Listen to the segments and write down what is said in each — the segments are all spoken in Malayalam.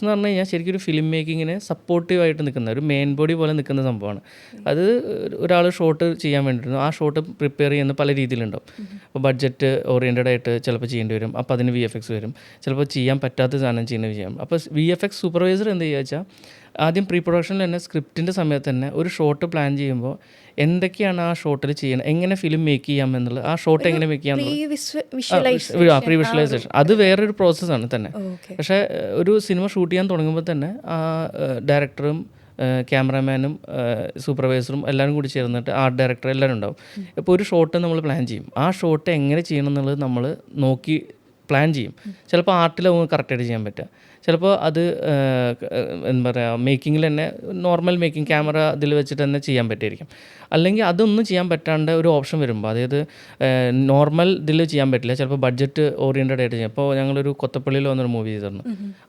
എന്ന് പറഞ്ഞു കഴിഞ്ഞാൽ ശരിക്കും ഒരു ഫിലിം മേക്കിങ്ങിന് സപ്പോർട്ടീവായിട്ട് നിൽക്കുന്ന ഒരു മെയിൻ ബോഡി പോലെ നിൽക്കുന്ന സംഭവമാണ്. അത് ഒരാൾ ഷോട്ട് ചെയ്യാൻ വേണ്ടിയിട്ട് ആ ഷോട്ട് പ്രിപ്പയർ ചെയ്യുന്ന പല രീതിയിലുണ്ടാവും. അപ്പോൾ ബഡ്ജറ്റ് ഓറിയൻറ്റഡ് ആയിട്ട് ചിലപ്പോൾ ചെയ്യേണ്ടി വരും, അപ്പോൾ അതിന് VFX വരും. ചിലപ്പോൾ ചെയ്യാൻ പറ്റാത്ത സാധനം ചെയ്യുന്നത് ചെയ്യാം. അപ്പോൾ VFX സൂപ്പർവൈസർ എന്ത് ചെയ്യുക വെച്ചാൽ ആദ്യം പ്രീ പ്രൊഡക്ഷനിൽ തന്നെ സ്ക്രിപ്റ്റിൻ്റെ സമയത്ത് തന്നെ ഒരു ഷോട്ട് പ്ലാൻ ചെയ്യുമ്പോൾ എന്തൊക്കെയാണ് ആ ഷോട്ടിൽ ചെയ്യണം, എങ്ങനെ ഫിലിം മേക്ക് ചെയ്യാം എന്നുള്ളത്, ആ ഷോട്ട് എങ്ങനെ മേക്ക് ചെയ്യാം പ്രീ വിഷ്വലൈസേഷൻ അത് വേറൊരു പ്രോസസ്സാണ് തന്നെ. പക്ഷേ ഒരു സിനിമ ഷൂട്ട് ചെയ്യാൻ തുടങ്ങുമ്പോൾ തന്നെ ആ ഡയറക്ടറും ക്യാമറാമാനും സൂപ്പർവൈസറും എല്ലാവരും കൂടി ചേർന്നിട്ട് ആർട്ട് ഡയറക്ടർ എല്ലാവരും ഉണ്ടാവും. ഇപ്പോൾ ഒരു ഷോട്ട് നമ്മൾ പ്ലാൻ ചെയ്യും, ആ ഷോട്ട് എങ്ങനെ ചെയ്യണം എന്നുള്ളത് നമ്മൾ നോക്കി പ്ലാൻ ചെയ്യും. ചിലപ്പോൾ ആർട്ടിലാവും കറക്റ്റായിട്ട് ചെയ്യാൻ പറ്റുക, ചിലപ്പോൾ അത് എന്താ പറയുക മേക്കിങ്ങിൽ തന്നെ നോർമൽ മേക്കിംഗ് ക്യാമറ ഇതിൽ വെച്ചിട്ട് തന്നെ ചെയ്യാൻ പറ്റുമായിരിക്കും. അല്ലെങ്കിൽ അതൊന്നും ചെയ്യാൻ പറ്റാണ്ട് ഒരു ഓപ്ഷൻ വരുമ്പോൾ, അതായത് നോർമൽ ഇതിൽ ചെയ്യാൻ പറ്റില്ല, ചിലപ്പോൾ ബഡ്ജറ്റ് ഓറിയൻറ്റഡ് ആയിട്ട് ചെയ്യാം. അപ്പോൾ ഞങ്ങളൊരു കൊത്തപ്പള്ളിയിൽ വന്നൊരു മൂവി ചെയ്തിരുന്നു,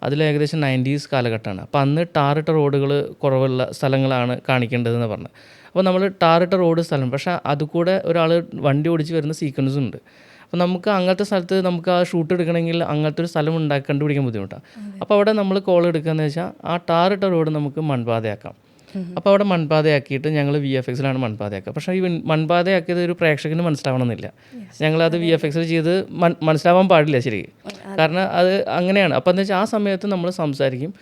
അതിൽ ഏകദേശം 90s കാലഘട്ടമാണ്. അപ്പോൾ അന്ന് ടാറിട്ട റോഡുകൾ കുറവുള്ള സ്ഥലങ്ങളാണ് കാണിക്കേണ്ടതെന്ന് പറഞ്ഞത്. അപ്പോൾ നമ്മൾ ടാറിട്ട റോഡ് സ്ഥലം, പക്ഷേ അതുകൂടെ ഒരാൾ വണ്ടി ഓടിച്ച് വരുന്ന സീക്വൻസും ഉണ്ട്. അപ്പോൾ നമുക്ക് അങ്ങനത്തെ സ്ഥലത്ത് നമുക്ക് ആ ഷൂട്ട് എടുക്കണമെങ്കിൽ അങ്ങനത്തെ ഒരു സ്ഥലം കണ്ടുപിടിക്കാൻ ബുദ്ധിമുട്ടാണ്. അപ്പോൾ അവിടെ നമ്മൾ കോൾ എടുക്കുകയെന്ന് വെച്ചാൽ ആ ടാറിട്ട റോഡ് നമുക്ക് മൺപാതയാക്കാം. അപ്പോൾ അവിടെ മൺപാതയാക്കിയിട്ട് ഞങ്ങൾ VFXലാണ് മൺപാതയാക്കുക. പക്ഷേ ഈ മൺപാതയാക്കിയത് ഒരു പ്രേക്ഷകന് മനസ്സിലാവണമെന്നില്ല. ഞങ്ങളത് VFXൽ ചെയ്ത് മനസ്സിലാവാൻ പാടില്ല ശരി, കാരണം അത് അങ്ങനെയാണ്. അപ്പോൾ എന്താ വെച്ചാൽ ആ സമയത്ത് നമ്മൾ സംസാരിക്കും,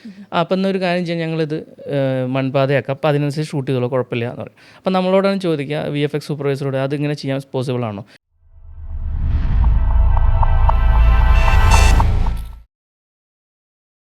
അപ്പം എന്നൊരു കാര്യം ചെയ്യാൻ ഞങ്ങളിത് മൺപാതയാക്കാം, അപ്പോൾ അതിനനുസരിച്ച് ഷൂട്ട് ചെയ്തോളൂ, കുഴപ്പമില്ല എന്ന് പറയും. അപ്പോൾ നമ്മളോടാണ് ചോദിക്കുക VFX സൂപ്പർവൈസറോട്, അതിങ്ങനെ ചെയ്യാൻ പോസിബിൾ ആണോ.